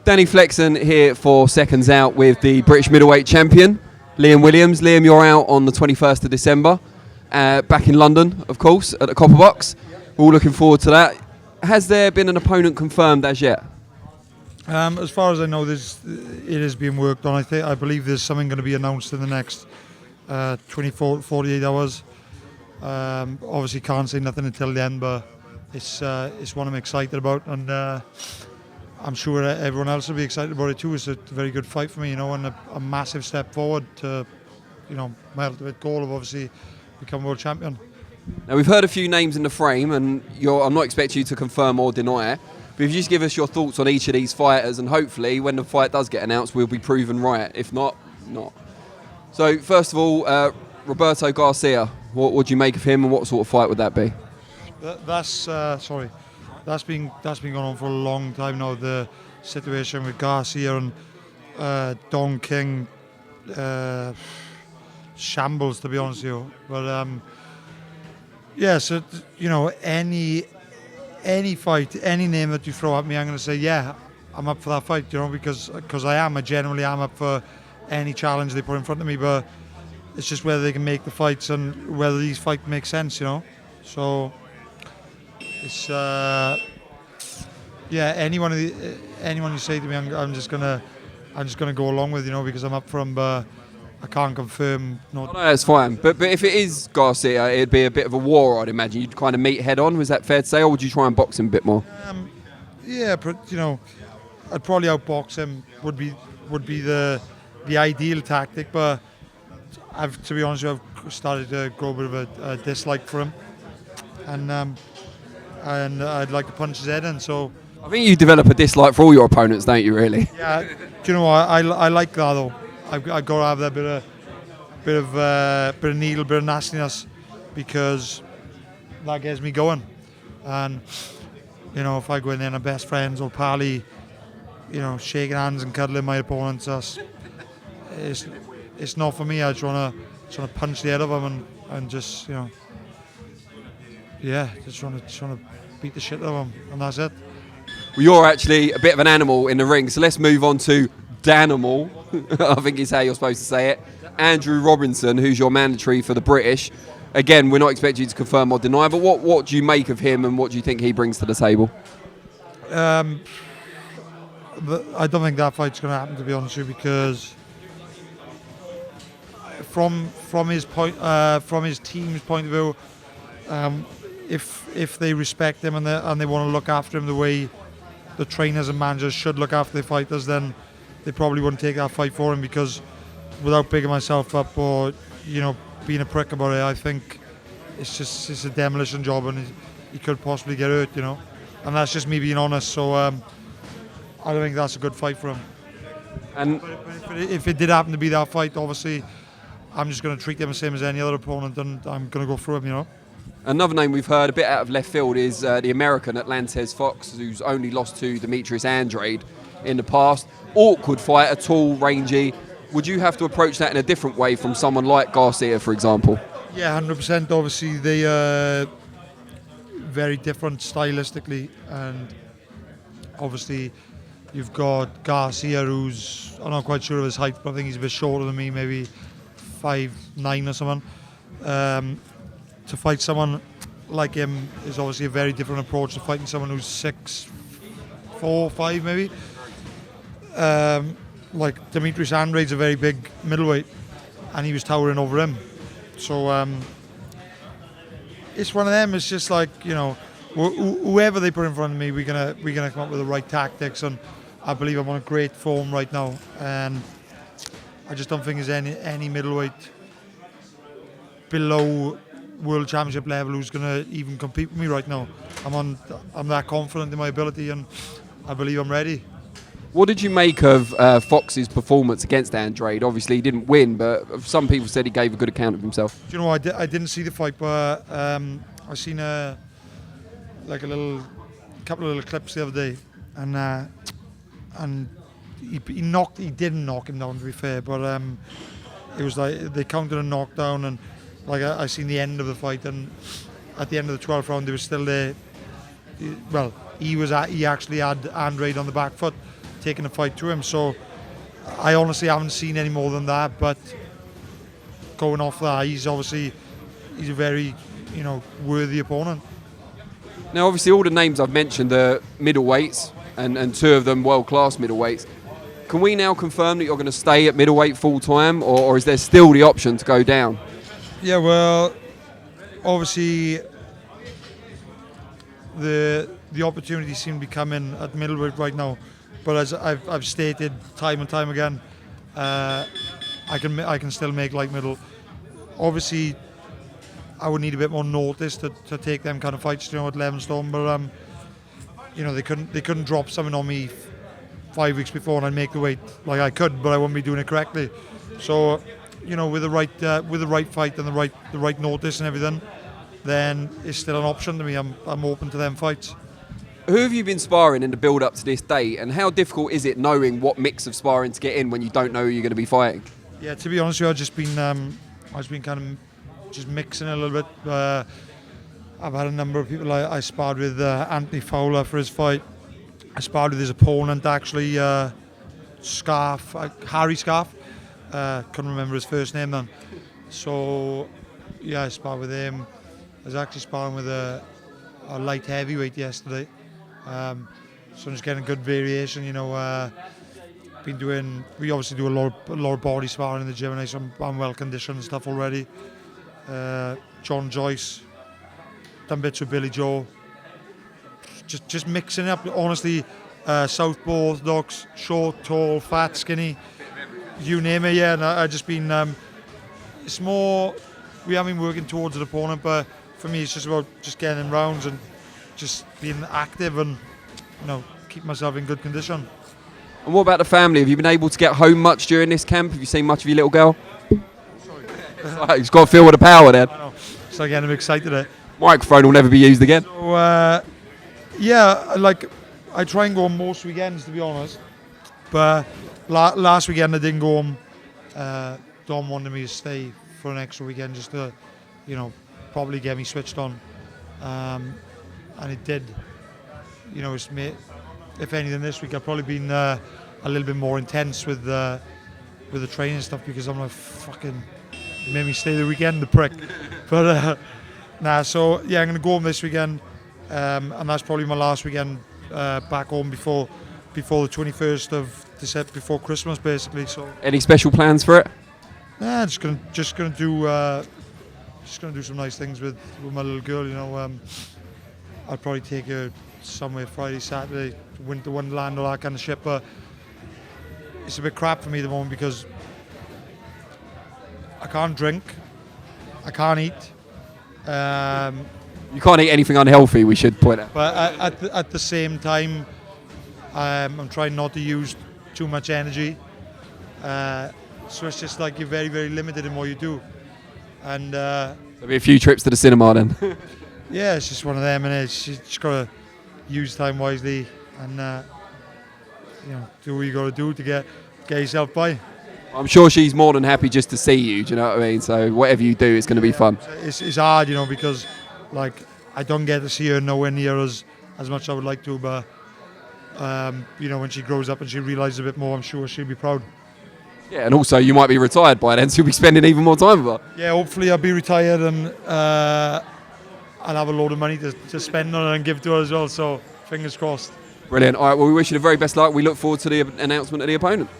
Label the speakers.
Speaker 1: Danny Flexen here for Seconds Out with the British middleweight champion, Liam Williams. Liam, you're out on the 21st of December, back in London, of course, at the Copper Box. We're all looking forward to that. Has there been an opponent confirmed as yet?
Speaker 2: As far as I know, it is being worked on. I believe there's something going to be announced in the next 24, 48 hours. Obviously can't say nothing until then, but it's one I'm excited about, and I'm sure everyone else will be excited about it too. It's a very good fight for me, and a massive step forward to, my ultimate goal of obviously become world champion.
Speaker 1: Now, we've heard a few names in the frame, and I'm not expecting you to confirm or deny it, but if you just give us your thoughts on each of these fighters, and hopefully when the fight does get announced, we'll be proven right. If not, not. So first of all, Roberto Garcia, what do you make of him, and what sort of fight would that be? That's been
Speaker 2: going on for a long time now. The situation with Garcia and Don King, shambles, to be honest with you. But so any fight, any name that you throw at me, I'm going to say yeah, I'm up for that fight. Because I generally am up for any challenge they put in front of me. But it's just whether they can make the fights and whether these fights make sense. So. It's anyone you say to me, I'm just gonna go along with, because I'm up for him, but I can't confirm.
Speaker 1: No, that's fine. But if it is Garcia, it'd be a bit of a war, I'd imagine. You'd kind of meet head on. Was that fair to say, or would you try and box him a bit more?
Speaker 2: I'd probably outbox him. Would be the ideal tactic, but to be honest with you, I've started to grow a bit of a dislike for him, and I'd like to punch his head in. So
Speaker 1: I think you develop a dislike for all your opponents, don't you? Really?
Speaker 2: Yeah. Do you know what? I like that though. I've got to have that bit of needle, bit of nastiness, because that gets me going. And if I go in there and I'm best friends or pally, shaking hands and cuddling my opponents, it's not for me. I just want to punch the head of them and just just want to beat the shit out of him, and that's it.
Speaker 1: Well, you're actually a bit of an animal in the ring, so let's move on to Danimal, I think is how you're supposed to say it. Andrew Robinson, who's your mandatory for the British. Again, we're not expecting you to confirm or deny, but what do you make of him, and what do you think he brings to the table?
Speaker 2: I don't think that fight's going to happen, to be honest with you, because from his team's point of view, if they respect him and they want to look after him the way the trainers and managers should look after their fighters, then they probably wouldn't take that fight for him, because without bigging myself up or being a prick about it, I think it's a demolition job, and he could possibly get hurt, and that's just me being honest. So I don't think that's a good fight for him. And but if it did happen to be that fight, obviously I'm just going to treat him the same as any other opponent, and I'm going to go through him.
Speaker 1: Another name we've heard a bit out of left field is the American Atlantes Fox, who's only lost to Demetrius Andrade in the past. Awkward fighter, tall, rangy. Would you have to approach that in a different way from someone like Garcia, for example?
Speaker 2: Yeah, 100%. Obviously, they are very different stylistically, and obviously you've got Garcia, who's, I'm not quite sure of his height, but I think he's a bit shorter than me, maybe 5'9" or something. To fight someone like him is obviously a very different approach to fighting someone who's 6'4", 5" maybe. Like Demetrius Andrade's a very big middleweight, and he was towering over him. So it's one of them. It's just like, whoever they put in front of me, we're gonna come up with the right tactics, and I believe I'm on a great form right now, and I just don't think there's any middleweight below world championship level who's going to even compete with me right now. I'm that confident in my ability, and I believe I'm ready.
Speaker 1: What did you make of Fox's performance against Andrade? Obviously he didn't win, but some people said he gave a good account of himself.
Speaker 2: Do you know, I didn't see the fight, but I seen a couple of little clips the other day, and he didn't knock him down, to be fair, but it was like they counted a knockdown, and like I seen the end of the fight, and at the end of the 12th round, he was still there. Well, he actually had Andrade on the back foot taking the fight to him. So I honestly haven't seen any more than that. But going off that, he's a very worthy opponent.
Speaker 1: Now, obviously, all the names I've mentioned are middleweights, and two of them world-class middleweights. Can we now confirm that you're going to stay at middleweight full-time, or is there still the option to go down?
Speaker 2: Yeah, well, obviously, the opportunities seem to be coming at middleweight right now. But as I've stated time and time again, I can still make light middle. Obviously, I would need a bit more notice to take them kind of fights, at 11 stone. But they couldn't drop something on me 5 weeks before and I'd make the weight like I could, but I wouldn't be doing it correctly. So, with the right fight and the right notice and everything, then it's still an option to me. I'm open to them fights.
Speaker 1: Who have you been sparring in the build-up to this date, and how difficult is it knowing what mix of sparring to get in when you don't know who you're going to be fighting?
Speaker 2: Yeah, to be honest with you, I've been kind of just mixing a little bit. I've had a number of people. I sparred with Anthony Fowler for his fight. I sparred with his opponent actually, Harry Scarf. Couldn't remember his first name then. So yeah, I sparred with him. I was actually sparring with a light heavyweight yesterday. So I'm just getting a good variation. We obviously do a lot of body sparring in the gym, and I'm well conditioned and stuff already. John Joyce, done bits with Billy Joe. Just mixing it up. Honestly, southpaw, orthodox, short, tall, fat, skinny, you name it. Yeah, and I just been. It's more. We have been working towards an opponent, but for me, it's just about just getting in rounds and just being active and keep myself in good condition.
Speaker 1: And what about the family? Have you been able to get home much during this camp? Have you seen much of your little girl? Sorry. He's got to feel with the power then.
Speaker 2: I know. So again, I'm excited.
Speaker 1: Microphone will never be used again.
Speaker 2: So, I try and go on most weekends, to be honest. But last weekend I didn't go home. Dom wanted me to stay for an extra weekend just to, probably get me switched on. And it did. If anything, this week I've probably been a little bit more intense with the training stuff, because I'm like, fucking made me stay the weekend, the prick. But so yeah, I'm gonna go home this weekend, and that's probably my last weekend back home before the 21st of December, before Christmas, basically. So
Speaker 1: any special plans for it?
Speaker 2: Yeah, just gonna do some nice things with my little girl. I'll probably take her somewhere Friday, Saturday, Winter Wonderland, all that kind of shit. But it's a bit crap for me at the moment because I can't drink, I can't eat.
Speaker 1: You can't eat anything unhealthy, we should point out.
Speaker 2: But at the same time, I'm trying not to use too much energy. So it's just like you're very, very limited in what you do. And
Speaker 1: there'll be a few trips to the cinema then.
Speaker 2: Yeah, it's just one of them, and it's just got to use time wisely and do what you got to do to get yourself by.
Speaker 1: I'm sure she's more than happy just to see you. Do you know what I mean? So whatever you do, it's going to be fun.
Speaker 2: It's hard, because I don't get to see her nowhere near as much as I would like to. But when she grows up and she realises a bit more, I'm sure she'll be proud.
Speaker 1: Yeah, and also you might be retired by then, so you'll be spending even more time with her.
Speaker 2: Yeah, hopefully I'll be retired and I'll have a load of money to spend on her and give to her as well. So fingers crossed.
Speaker 1: Brilliant. All right, well, we wish you the very best luck. We look forward to the announcement of the opponent.